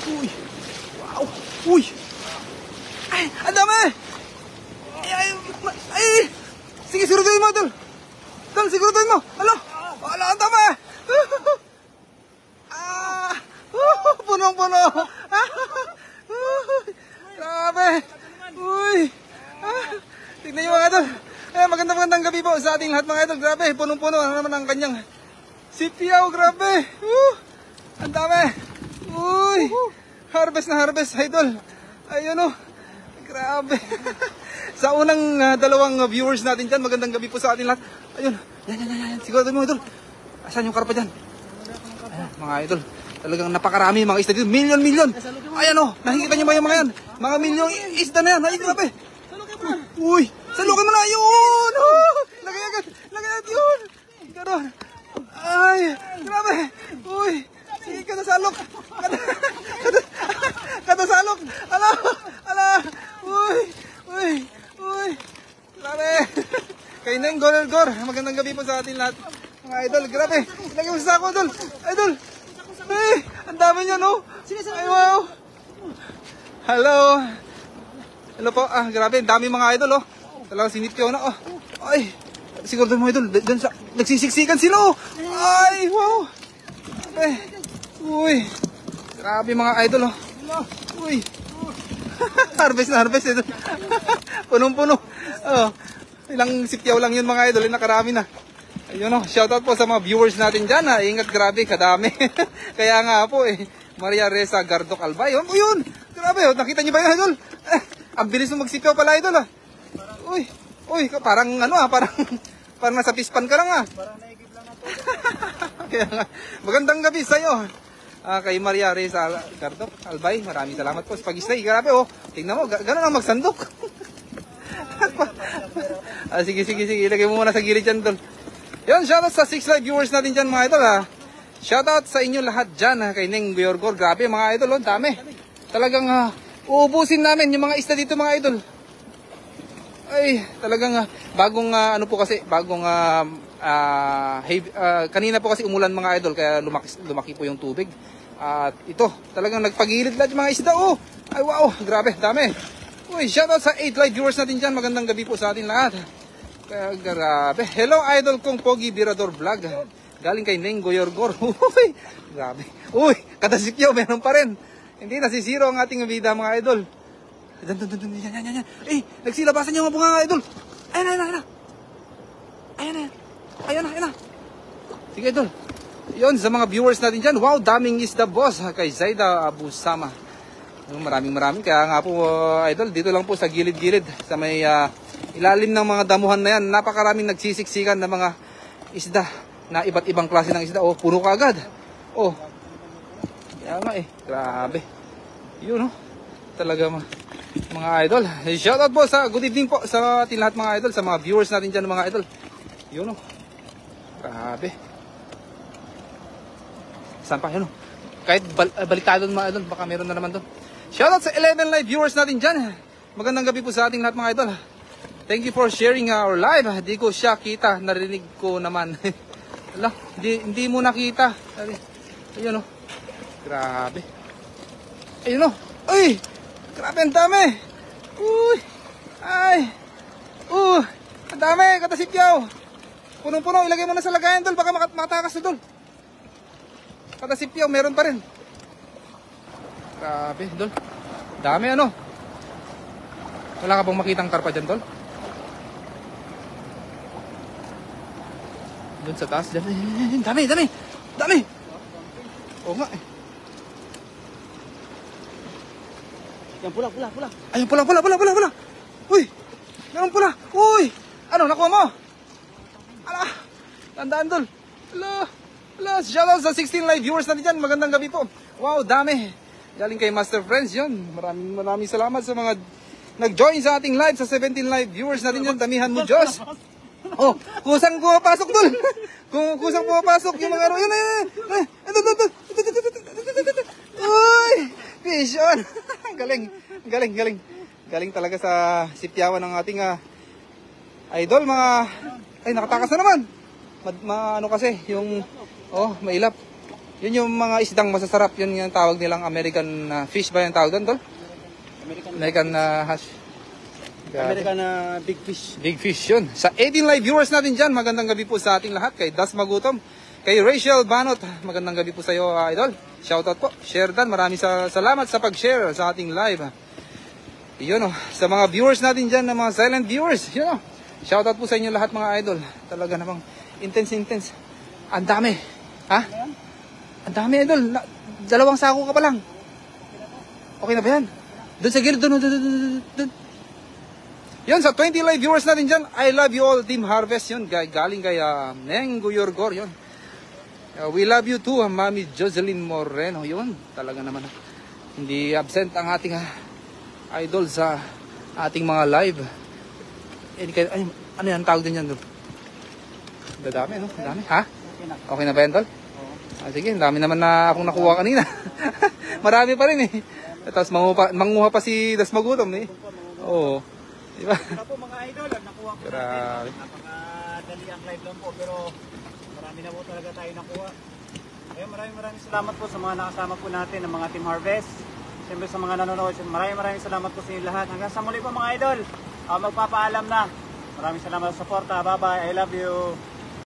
Uy. Wow. Uy. Ay, ang dami. Ay. Sige, siguraduhin mo, Idol. Idol, siguraduhin mo. Alo. Wala, ang dami. Punong-puno. Grabe. Uy. Tignan nyo mga Idol. Magandang gabi po sa ating lahat mga Idol. Grabe, punong-puno. Ano naman ang kanyang sipiyaw. Grabe. Ang dami. Uy. Harvest na harvest, Idol. Ayun o. Grabe. Sa unang dalawang viewers natin dyan, magandang gabi po sa ating lahat. Ayun. Yan. Siguro mo, Idol. Asan yung karpa dyan? Ayan, mga Idol. Talagang napakarami mga isda dito. Milyon. Ayan o. Nakikita nyo ba yung mga yan? Mga milyong isda na yan. Ay, grabe. Uy. Salukin mo na. Yun. Lagay agad yun. Ganon. Ay. Grabe. Uy. Sige, katasalok. Katasalok. Ala. Uy. Grabe. Kay Neng Gorgor. Magandang gabi po sa atin lahat. Mga Idol. Grabe. Lagay mo sa sako, Idol. Ay, ang dami niya, no? Ay, wow. Hello po. Grabe. Ang dami mga Idol, oh. Talagang sinipyaw na, oh. Ay. Siguro mo, Idol. Doon sa nagsisiksikan sila, oh. Ay, wow. Uy. Grabe mga Idol, oh. Uy. Harvest na harvest, Idol. Punong-puno. Oh. Ilang sipyaw lang yun mga Idol. Nakarami na. Ayun, oh. Shoutout po sa mga viewers natin dyan, ha. Ingat, grabe. Kadami. Kaya nga po, Maria Reza Gardok Albay. Oh, yun. Grabe, oh. Nakita niyo ba yun, Idol? Ang bilis mo magsipyaw pala, Idol, ah. Uy, parang parang nasa pispan ka lang, ah. Parang naigib lang na to. Kaya nga, magandang gabi sa iyo. Kay Maria Reza Gardok Albay, maraming salamat po sa pag-stay. Grabe, oh. Tingnan mo, gano'n ang magsandok. Sige, ilagay mo muna sa gilid dyan, Idol. Yan, shoutout sa 6 live viewers natin dyan, mga Idol, ha. Shoutout sa inyo lahat dyan, ha, kay Neng Gorgor. Grabe, mga Idol, oh, dami. Talagang uubusin namin yung mga isda dito, mga Idol. Ay, talagang bagong kanina po kasi umulan mga Idol, kaya lumaki po yung tubig. At ito, talagang nagpagilid lahat yung mga isda, oh. Ay, wow, grabe, dami. Uy, shoutout sa 8 live viewers natin dyan. Magandang gabi po sa atin lahat. Kaya grabe. Hello Idol kong Pogi Birador Vlog. Galing kay Neng Gorgor. Uy, grabe. Uy, katasikyo, meron pa rin. Hindi nasisiro ang ating vida mga Idol. Yan. Nagsilabasan yung mga bunga, Idol. Ayan na. Sige, Idol. Yun, sa mga viewers natin dyan. Wow, daming isda, boss. Kay Zaida Abu Sama. Maraming. Kaya nga po, Idol, dito lang po sa gilid-gilid. Sa may ilalim ng mga damuhan na yan. Napakaraming nagsisiksikan ng mga isda. Na iba't ibang klase ng isda. Oh, puno ka agad. Oh. Kaya nga grabe. Yun, oh. Talaga mga Idol. Shoutout po sa good evening po sa ating lahat mga Idol, sa mga viewers natin dyan mga Idol. Yun, oh. Grabe. Saan pa yun, oh? Kahit baliktado mga Idol, baka meron na naman doon. Shoutout sa 11 live viewers natin dyan. Magandang gabi po sa ating lahat mga Idol. Thank you for sharing our live. Di ko siya kita, narinig ko naman. Ala, hindi mo nakita. Ayun, oh. Grabe. Ayun, oh. Uy! Grabe, ang dami. Uy! Ay! Ang dami, katasipyaw. Punong-puno, ilagay mo na sa lagayan, Dol. Baka makatakas na, Dol. Katasipyaw, meron pa rin. Grabe, Dol. Dami, ano. Wala ka bang makitang karpa dyan, Dol? Doon sa taas, dyan. Dami. Oo nga, Yan pula. Ayun, pula. Uy! Meron pula. Uy! Ano, nakuha mo? Ala! Tandaan, Dol. Ala, shoutout sa 16 live viewers natin dyan. Magandang gabi po. Wow, dami. Galing kay Master Friends yun. Maraming salamat sa mga nag-join sa ating live, sa 17 live viewers natin dyan. Damihan mo, Diyos. Oh, kusang pumapasok, Dol. Kusang pumapasok yung mga yun. Dol. Uy! Vision! Galing talaga sa sipyawan ng ating idol, mga... Ay, nakatakas na naman! Ano kasi, yung... Oh, mailap. Yun yung mga isdang masasarap. Yun yung tawag nilang American fish ba yung tawag doon, tol? American hash. Grabe. American big fish. Big fish yun. Sa 18 live viewers natin dyan, magandang gabi po sa ating lahat. Kay Das Magutom, kay Rachel Banot, magandang gabi po sa iyo, idol. Shoutout po. Sherdan, maraming salamat sa pag-share sa ating live. Yun sa mga viewers natin dyan, na mga silent viewers. Yun shoutout po sa inyo lahat mga idol. Talaga namang intense. Ang dami. Ha? Ang dami idol. Dalawang sako ka pa lang. Okay na ba yan? Doon sa gilid, doon. Yun, sa 20 live viewers natin dyan, I love you all, Team Harvest. Yun, galing kay Neng Guyorgor. Yun. We love you too, Mami Jocelyn Moreno. Yun, talaga naman. Hindi absent ang ating idol sa ating mga live. Ay, ano yan, tawag din yan doon? Dadami, no? Dami. Ha? Okay na ba yan, tol? Sige, dami naman na akong nakuha kanina. Marami pa rin eh. Tapos manguha pa si Das Magutom eh. Oo. Diba? Ito po mga idol, nakuha po Grabe. natin. Napakadali ang live lang po, pero marami na po talaga tayo nakuha. Kaya maraming salamat po sa mga nakasama po natin ng mga Team Harvest. Siyempre sa mga nanonood, maraming salamat po sa inyo lahat. Hanggang sa muli po mga idol, magpapaalam na. Maraming salamat sa suporta. Bye-bye. I love you.